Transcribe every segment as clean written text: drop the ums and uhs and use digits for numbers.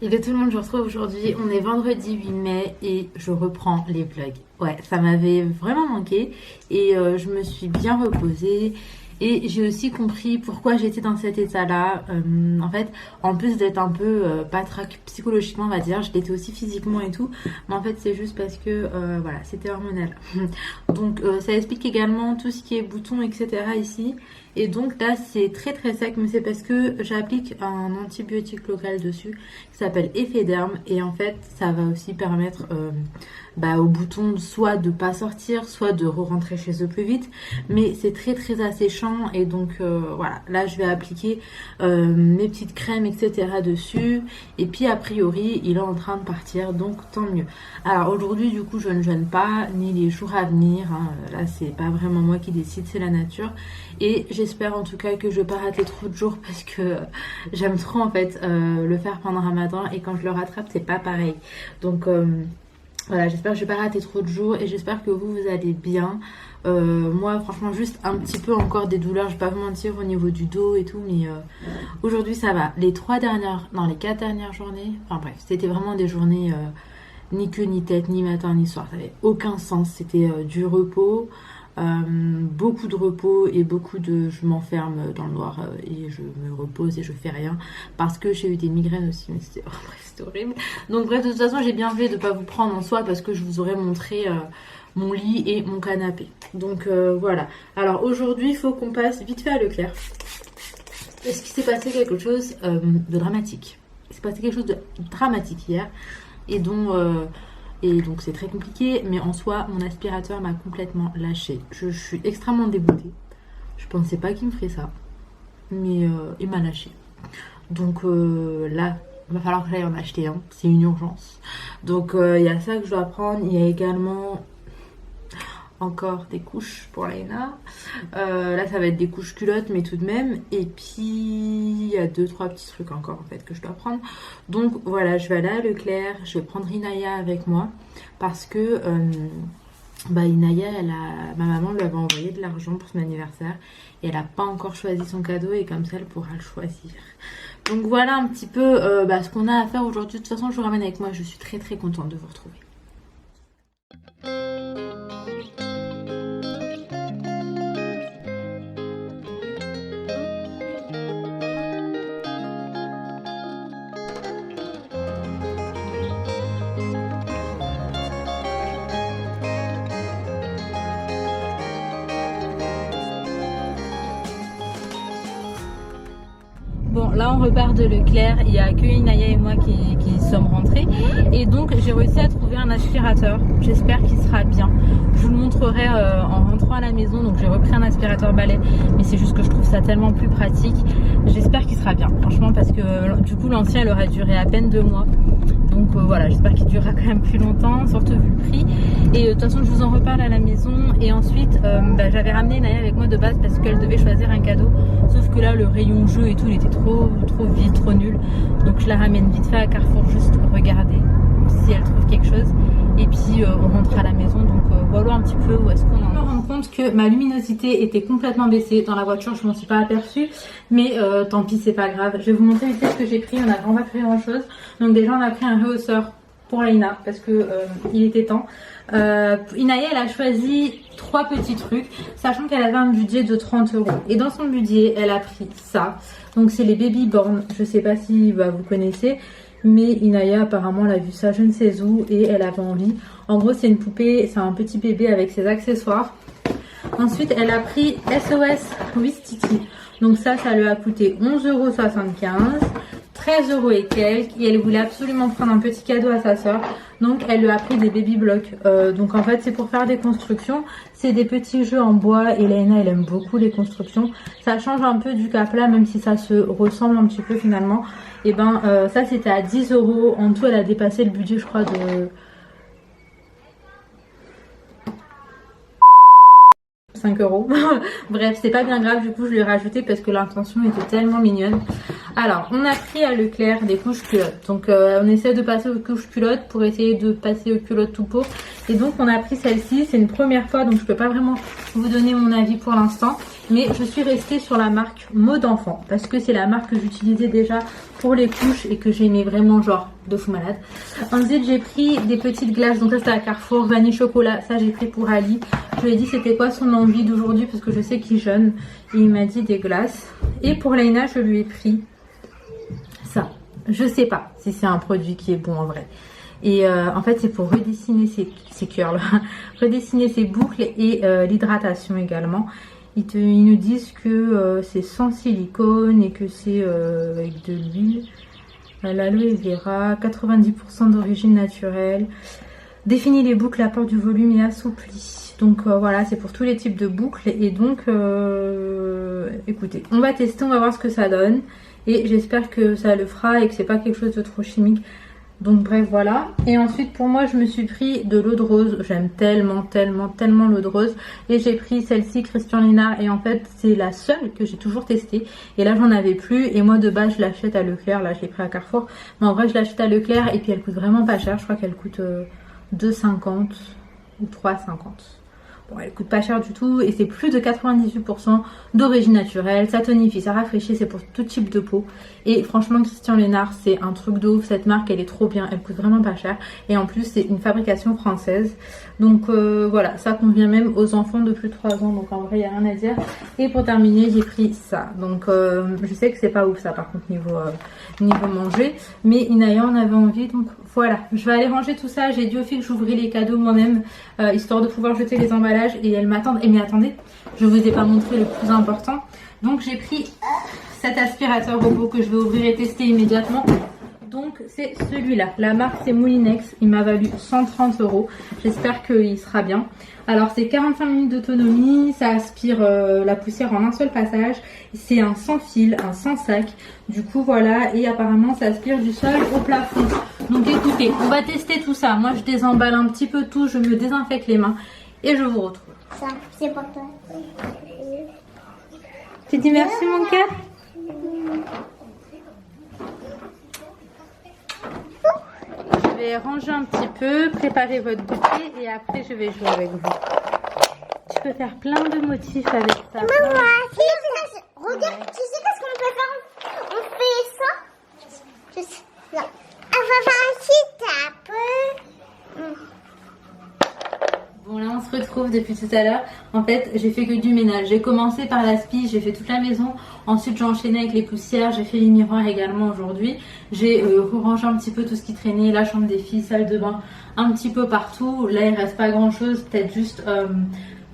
Hello tout le monde, je vous retrouve aujourd'hui. On est vendredi 8 mai et je reprends les vlogs. Ouais, ça m'avait vraiment manqué et je me suis bien reposée. Et j'ai aussi compris pourquoi j'étais dans cet état-là. En fait, en plus d'être un peu patraque psychologiquement, on va dire, je l'étais aussi physiquement et tout. Mais en fait, c'est juste parce que, voilà, c'était hormonal. Donc, ça explique également tout ce qui est boutons, etc. ici. Et donc là, c'est très très sec, mais c'est parce que j'applique un antibiotique local dessus qui s'appelle Effederm. Et en fait, ça va aussi permettre aux boutons soit de pas sortir, soit de re-rentrer chez eux plus vite. Mais c'est très très asséchant et donc voilà, là je vais appliquer mes petites crèmes, etc. dessus. Et puis a priori, il est en train de partir, donc tant mieux. Alors aujourd'hui, du coup, je ne jeûne pas, ni les jours à venir. Hein. Là, c'est pas vraiment moi qui décide, c'est la nature. Et j'espère en tout cas que je vais pas rater trop de jours parce que j'aime trop en fait le faire pendant Ramadan et quand je le rattrape, c'est pas pareil. Donc voilà, j'espère que je vais pas rater trop de jours et j'espère que vous allez bien. Moi, franchement, juste un petit peu encore des douleurs, je vais pas vous mentir au niveau du dos et tout, mais aujourd'hui ça va. Les 4 dernières journées, enfin bref, c'était vraiment des journées ni queue ni tête, ni matin ni soir, ça avait aucun sens. C'était du repos. Beaucoup de repos et beaucoup de je m'enferme dans le noir et je me repose et je fais rien parce que j'ai eu des migraines aussi, mais c'était bref, c'était horrible. Donc bref, de toute façon, j'ai bien fait de pas vous prendre en soi parce que je vous aurais montré mon lit et mon canapé. Donc voilà. Alors aujourd'hui, il faut qu'on passe vite fait à Leclerc. Est-ce qu'il s'est passé quelque chose de dramatique? Il s'est passé quelque chose de dramatique hier et donc c'est très compliqué, mais en soi, mon aspirateur m'a complètement lâché. Je suis extrêmement dégoûtée. Je pensais pas qu'il me ferait ça, mais il m'a lâché. Donc là, il va falloir que j'aille en acheter un. C'est une urgence. Donc il y a ça que je dois prendre. Il y a également encore des couches pour Laina. Là, ça va être des couches culottes, mais tout de même. Et puis, il y a 2-3 petits trucs encore, en fait, que je dois prendre. Donc, voilà, je vais aller à Leclerc. Je vais prendre Inaya avec moi. Parce que, Inaya, ma maman lui avait envoyé de l'argent pour son anniversaire. Et elle n'a pas encore choisi son cadeau. Et comme ça, elle pourra le choisir. Donc, voilà un petit peu ce qu'on a à faire aujourd'hui. De toute façon, je vous ramène avec moi. Je suis très, très contente de vous retrouver. Bon, là on repart de Leclerc, il n'y a que Inaya et moi qui sommes rentrés. Et donc j'ai réussi à trouver un aspirateur, j'espère qu'il sera bien. Je vous le montrerai en rentrant à la maison, donc j'ai repris un aspirateur balai. Mais c'est juste que je trouve ça tellement plus pratique. J'espère qu'il sera bien, franchement, parce que du coup l'ancien il aurait duré à peine 2 mois. Donc voilà, j'espère qu'il durera quand même plus longtemps, surtout vu le prix. Et de toute façon, je vous en reparle à la maison. Et ensuite, j'avais ramené Naya avec moi de base parce qu'elle devait choisir un cadeau. Sauf que là, le rayon jeu et tout, il était trop vide, trop nul. Donc je la ramène vite fait à Carrefour, juste regarder si elle trouve quelque chose. Et puis on rentre à la maison. Donc voilà un petit peu où est-ce qu'on en est. Je me rends compte que ma luminosité était complètement baissée dans la voiture. Je m'en suis pas aperçue. Mais tant pis, c'est pas grave. Je vais vous montrer vite ce que j'ai pris. On va pas pris grand chose. Donc déjà, on a pris un rehausseur pour Laina parce que il était temps. Inaya, elle a choisi 3 petits trucs, sachant qu'elle avait un budget de 30 €. Et dans son budget, elle a pris ça. Donc c'est les Baby Born. Je sais pas si vous connaissez, mais Inaya apparemment elle a vu ça je ne sais où et elle avait envie. En gros, c'est une poupée, c'est un petit bébé avec ses accessoires. Ensuite, elle a pris SOS Wistiti. Donc ça lui a coûté 11,75 €. 13 € et quelques, et elle voulait absolument prendre un petit cadeau à sa soeur, donc elle lui a pris des baby blocks. Donc en fait c'est pour faire des constructions, c'est des petits jeux en bois et Laina elle aime beaucoup les constructions, ça change un peu du Capla même si ça se ressemble un petit peu finalement. Et ça c'était à 10 €, en tout elle a dépassé le budget je crois de 5 €. Bref, c'est pas bien grave, du coup je lui ai rajouté parce que l'intention était tellement mignonne. Alors, on a pris à Leclerc des couches culottes. Donc on essaie de passer aux couches culottes pour essayer de passer aux culottes tout pot. Et donc on a pris celle-ci, c'est une première fois donc je peux pas vraiment vous donner mon avis pour l'instant. Mais je suis restée sur la marque Mode Enfant parce que c'est la marque que j'utilisais déjà pour les couches et que j'aimais vraiment genre de fou malade. Ensuite j'ai pris des petites glaces, donc ça c'était à Carrefour, vanille chocolat, ça j'ai pris pour Ali. Je lui ai dit c'était quoi son envie d'aujourd'hui parce que je sais qu'il jeûne et il m'a dit des glaces. Et pour Laina je lui ai pris ça. Je sais pas si c'est un produit qui est bon en vrai. Et en fait c'est pour redessiner ses curls, redessiner ses boucles et l'hydratation également. Ils nous disent que c'est sans silicone et que c'est avec de l'huile, l'aloe vera, 90% d'origine naturelle, définit les boucles, apporte du volume et assouplit. Donc voilà, c'est pour tous les types de boucles. Et donc écoutez, on va tester, on va voir ce que ça donne. Et j'espère que ça le fera et que c'est pas quelque chose de trop chimique. Donc bref, voilà. Et ensuite pour moi je me suis pris de l'eau de rose. J'aime tellement l'eau de rose. Et j'ai pris celle-ci Christian Lina. Et en fait c'est la seule que j'ai toujours testée. Et là j'en avais plus. Et moi de base je l'achète à Leclerc. Là je l'ai pris à Carrefour. Mais en vrai je l'achète à Leclerc. Et puis elle coûte vraiment pas cher. Je crois qu'elle coûte 2,50 ou 3,50. Bon, elle coûte pas cher du tout et c'est plus de 98% d'origine naturelle. Ça tonifie, ça rafraîchit, c'est pour tout type de peau. Et franchement, Christian Lennart, c'est un truc de ouf. Cette marque, elle est trop bien. Elle coûte vraiment pas cher. Et en plus, c'est une fabrication française. Donc voilà, ça convient même aux enfants de plus de 3 ans. Donc en vrai, il n'y a rien à dire. Et pour terminer, j'ai pris ça. Donc je sais que c'est pas ouf ça par contre niveau manger. Mais Inaya en avait envie. Donc voilà, je vais aller ranger tout ça. J'ai dit aux filles que j'ouvrais les cadeaux moi-même. Histoire de pouvoir jeter les emballages. Et elles m'attendent. Et mais attendez, je vous ai pas montré le plus important. Donc j'ai pris cet aspirateur robot que je vais ouvrir et tester immédiatement. Donc c'est celui-là, la marque c'est Moulinex, il m'a valu 130 €, j'espère qu'il sera bien. Alors c'est 45 minutes d'autonomie, ça aspire la poussière en un seul passage, c'est un sans fil, un sans sac, du coup voilà, et apparemment ça aspire du sol au plafond. Donc écoutez, on va tester tout ça, moi je désemballe un petit peu tout, je me désinfecte les mains et je vous retrouve. Ça, c'est pour toi. Tu dis merci mon cœur? Je vais ranger un petit peu, préparer votre goûter et après je vais jouer avec vous. Tu peux faire plein de motifs avec ça. Maman, regarde, tu sais qu'est-ce qu'on peut faire? On fait ça. Je sais, là. On va faire un petit tape. Bon là on se retrouve depuis tout à l'heure. En fait j'ai fait que du ménage. J'ai commencé par l'aspi, j'ai fait toute la maison. Ensuite j'ai enchaîné avec les poussières. J'ai fait les miroirs également aujourd'hui. J'ai rangé un petit peu tout ce qui traînait. La chambre des filles, salle de bain, un petit peu partout. Là il reste pas grand chose. Peut-être juste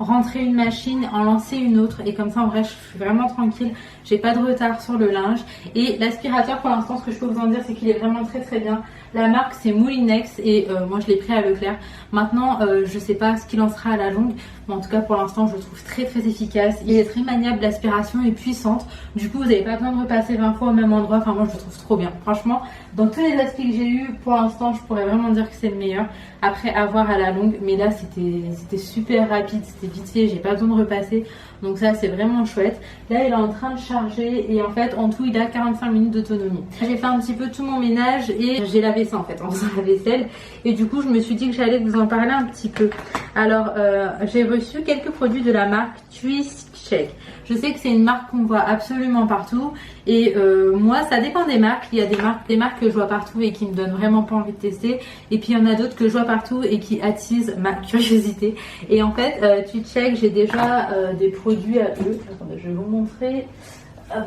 rentrer une machine, en lancer une autre. Et comme ça en vrai je suis vraiment tranquille. J'ai pas de retard sur le linge. Et l'aspirateur pour l'instant ce que je peux vous en dire c'est qu'il est vraiment très bien. La marque c'est Moulinex et moi je l'ai pris à Leclerc. Maintenant je sais pas ce qu'il en sera à la longue, mais en tout cas pour l'instant je le trouve très efficace. Il est très maniable, l'aspiration est puissante. Du coup vous n'avez pas besoin de repasser 20 fois au même endroit. Enfin moi je le trouve trop bien. Franchement dans tous les aspects que j'ai eu pour l'instant je pourrais vraiment dire que c'est le meilleur. Après à voir à la longue, mais là c'était super rapide, c'était vite fait, j'ai pas besoin de repasser. Donc ça c'est vraiment chouette. Là il est en train de charger et en fait en tout il a 45 minutes d'autonomie. J'ai fait un petit peu tout mon ménage et j'ai lavé ça en fait en faisant la vaisselle. Et du coup je me suis dit que j'allais vous en parler un petit peu. Alors j'ai reçu quelques produits de la marque Twist Check. Je sais que c'est une marque qu'on voit absolument partout. Et moi ça dépend des marques. Il y a des marques que je vois partout et qui me donnent vraiment pas envie de tester. Et puis il y en a d'autres que je vois partout et qui attisent ma curiosité. Et en fait Twist Check j'ai déjà des produits à eux. Attendez, je vais vous montrer. Hop.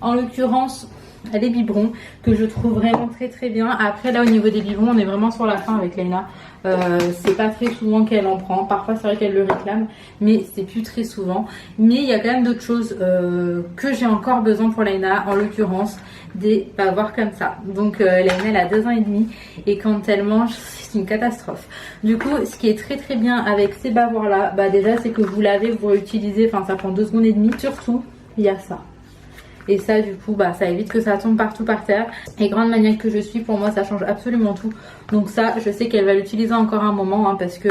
En l'occurrence les biberons que je trouve vraiment très bien. Après là au niveau des biberons on est vraiment sur la fin avec Laina. C'est pas très souvent qu'elle en prend. Parfois c'est vrai qu'elle le réclame, mais c'est plus très souvent. Mais il y a quand même d'autres choses que j'ai encore besoin pour Laina. En l'occurrence des bavoirs comme ça. Donc Laina elle a 2 ans et demi et quand elle mange c'est une catastrophe. Du coup ce qui est très bien avec ces bavoirs là, bah déjà c'est que vous lavez, vous réutilisez, enfin ça prend 2 secondes et demie. Surtout il y a ça. Et ça du coup bah ça évite que ça tombe partout par terre. Et grande maniaque que je suis, pour moi ça change absolument tout. Donc ça je sais qu'elle va l'utiliser encore un moment hein, parce que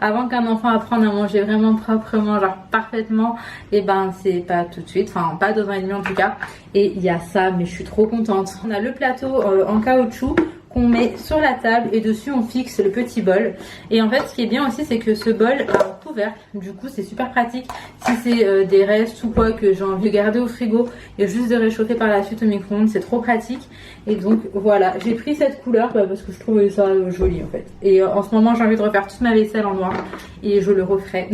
avant qu'un enfant apprenne à manger vraiment proprement, genre parfaitement, et ben c'est pas tout de suite, enfin pas 2 ans et demi en tout cas. Et il y a ça, mais je suis trop contente. On a le plateau en caoutchouc qu'on met sur la table et dessus on fixe le petit bol. Et en fait ce qui est bien aussi c'est que ce bol a un couvercle, du coup c'est super pratique si c'est des restes ou quoi que j'ai envie de garder au frigo et juste de réchauffer par la suite au micro-ondes, c'est trop pratique. Et donc voilà, j'ai pris cette couleur parce que je trouvais ça joli en fait. Et en ce moment j'ai envie de refaire toute ma vaisselle en noir et je le referai.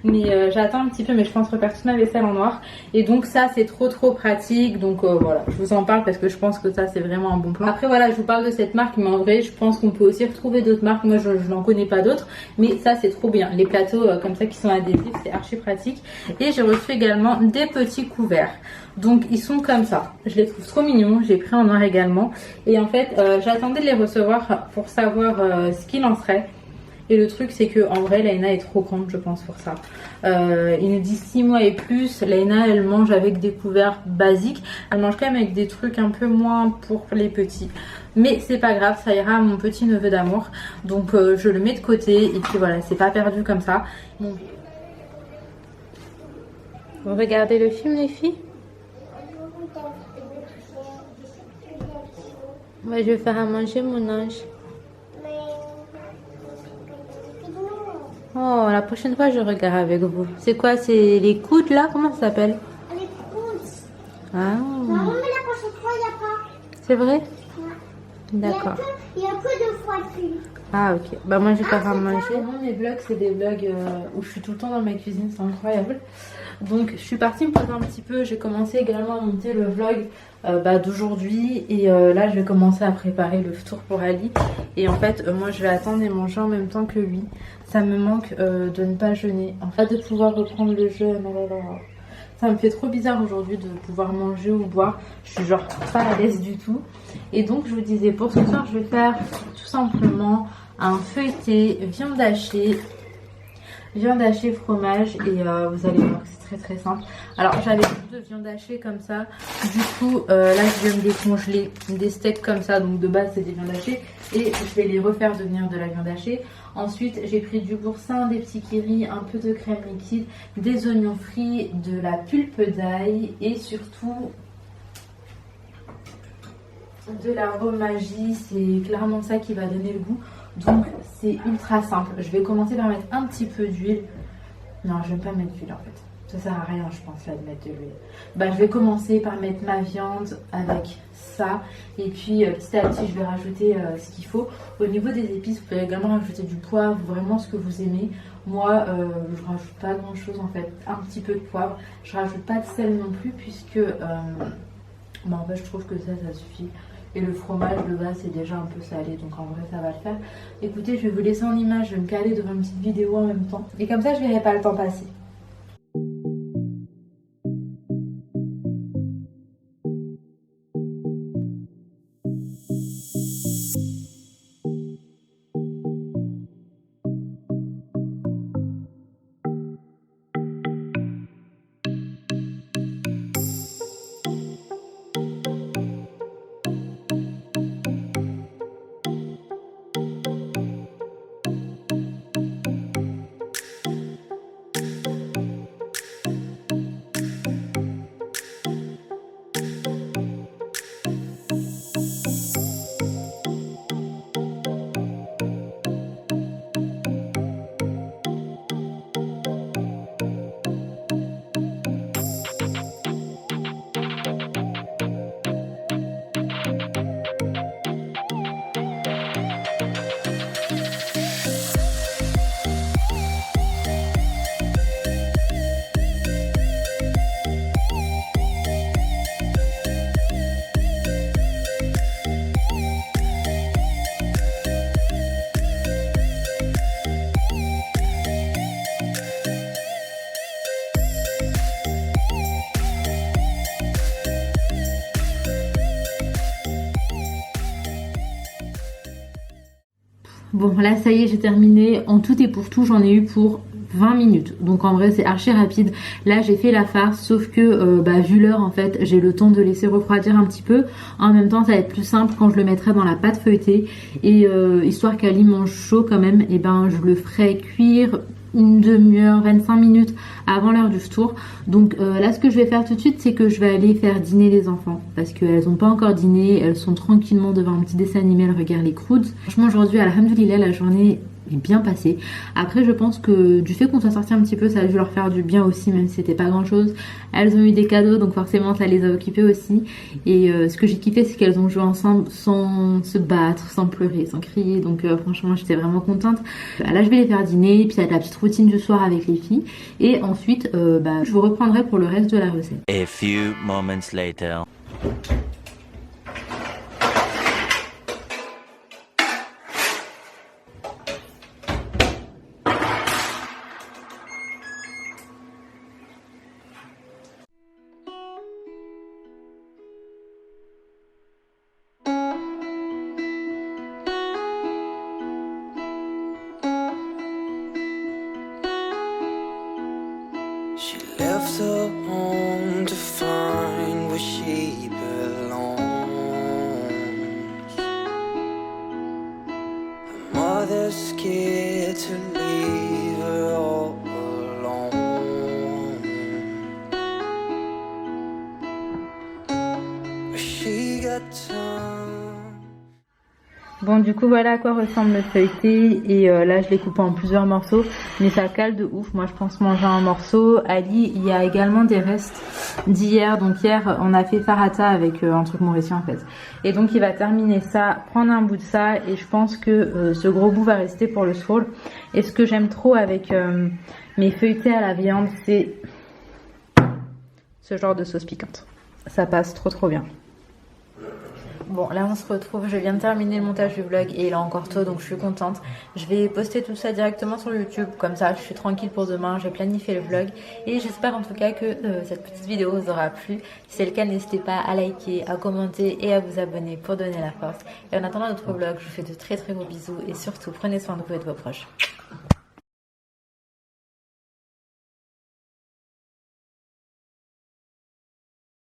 Mais j'attends un petit peu, mais je pense refaire toute ma vaisselle en noir. Et donc ça c'est trop pratique. Donc voilà, je vous en parle parce que je pense que ça c'est vraiment un bon plan. Après voilà, je vous parle de cette marque, mais en vrai je pense qu'on peut aussi retrouver d'autres marques. Moi je n'en connais pas d'autres, mais ça c'est trop bien. Les plateaux comme ça qui sont adhésifs, c'est archi pratique. Et j'ai reçu également des petits couverts. Donc ils sont comme ça, je les trouve trop mignons, j'ai pris en noir également. Et en fait j'attendais de les recevoir pour savoir ce qu'il en serait. Et le truc c'est que en vrai Laina est trop grande je pense pour ça. Il nous dit 6 mois et plus. Laina elle mange avec des couverts basiques. Elle mange quand même avec des trucs un peu moins pour les petits. Mais c'est pas grave, ça ira à mon petit neveu d'amour. Donc je le mets de côté et puis voilà, c'est pas perdu comme ça. Donc... Vous regardez le film les filles? Moi je vais faire à manger mon ange. Oh, la prochaine fois je regarde avec vous. C'est quoi? C'est les coudes là? Comment ça s'appelle? Les coudes. Ah. Maman, mais la prochaine fois, il n'y a pas. C'est vrai? Ouais. D'accord. Il n'y a que 2 fois plus. Ah ok. Bah moi je vais faire à manger. Moi mes vlogs c'est des vlogs où je suis tout le temps dans ma cuisine, c'est incroyable. Donc je suis partie me poser un petit peu. J'ai commencé également à monter le vlog d'aujourd'hui. Et là je vais commencer à préparer le tour pour Ali. Et en fait moi je vais attendre et manger en même temps que lui. Ça me manque de ne pas jeûner. En fait de pouvoir reprendre le jeûne. Oh là là. Ça me fait trop bizarre aujourd'hui de pouvoir manger ou boire. Je suis genre pas à l'aise du tout. Et donc je vous disais pour ce soir je vais faire tout simplement un feuilleté, viande hachée, fromage. Et vous allez voir que c'est très simple. Alors j'avais de viande hachée comme ça. Du coup là je vais me décongeler des steaks comme ça. Donc de base c'est des viandes hachées. Et je vais les refaire devenir de la viande hachée. Ensuite, j'ai pris du boursin, des petits kiris, un peu de crème liquide, des oignons frits, de la pulpe d'ail et surtout de la romagie. C'est clairement ça qui va donner le goût. Donc, c'est ultra simple. Je vais commencer par mettre un petit peu d'huile. Non, je ne vais pas mettre d'huile en fait. Ça sert à rien, je pense, là, de mettre de l'huile. Bah, je vais commencer par mettre ma viande avec ça. Et puis, petit à petit, je vais rajouter ce qu'il faut. Au niveau des épices, vous pouvez également rajouter du poivre, vraiment ce que vous aimez. Moi, je rajoute pas grand chose en fait. Un petit peu de poivre. Je rajoute pas de sel non plus, puisque bah, en fait, je trouve que ça suffit. Et le fromage de base c'est déjà un peu salé, donc en vrai ça va le faire. Écoutez, je vais vous laisser en image, je vais me caler devant une petite vidéo en même temps. Et comme ça, je verrai pas le temps passer. Bon là ça y est, j'ai terminé. En tout et pour tout j'en ai eu pour 20 minutes. Donc en vrai c'est archi rapide. Là j'ai fait la farce, sauf que vu l'heure en fait j'ai le temps de laisser refroidir un petit peu. En même temps ça va être plus simple quand je le mettrai dans la pâte feuilletée. Et histoire qu'Ali mange chaud quand même, et ben je le ferai cuire une demi-heure, 25 minutes avant l'heure du retour. Donc là ce que je vais faire tout de suite, c'est que je vais aller faire dîner les enfants parce qu'elles n'ont pas encore dîné, elles sont tranquillement devant un petit dessin animé, elles regardent les Croods. Franchement aujourd'hui, alhamdoulilah, la journée est bien passée. Après je pense que du fait qu'on soit sorti un petit peu, ça a dû leur faire du bien aussi, même si c'était pas grand chose. Elles ont eu des cadeaux, donc forcément ça les a occupées aussi. Et ce que j'ai kiffé, c'est qu'elles ont joué ensemble sans se battre, sans pleurer, sans crier. Donc franchement j'étais vraiment contente. Là je vais les faire dîner, puis il y a la petite routine du soir avec les filles. Et ensuite je vous reprendrai pour le reste de la recette. A few moments later. She left her home to find where she belongs. Her mother's scared to leave her all alone. But she got time. Bon du coup voilà à quoi ressemble le feuilleté et là je l'ai coupé en plusieurs morceaux mais ça cale de ouf. Moi je pense manger un morceau. Ali, il y a également des restes d'hier, donc hier on a fait farata avec un truc mauricien en fait, et donc il va terminer ça, prendre un bout de ça, et je pense que ce gros bout va rester pour le soul. Et ce que j'aime trop avec mes feuilletés à la viande, c'est ce genre de sauce piquante, ça passe trop bien. Bon là on se retrouve, je viens de terminer le montage du vlog et il est encore tôt donc je suis contente. Je vais poster tout ça directement sur YouTube, comme ça je suis tranquille pour demain, j'ai planifié le vlog. Et j'espère en tout cas que cette petite vidéo vous aura plu. Si c'est le cas, n'hésitez pas à liker, à commenter et à vous abonner pour donner la force. Et en attendant notre vlog, je vous fais de très gros bisous et surtout prenez soin de vous et de vos proches.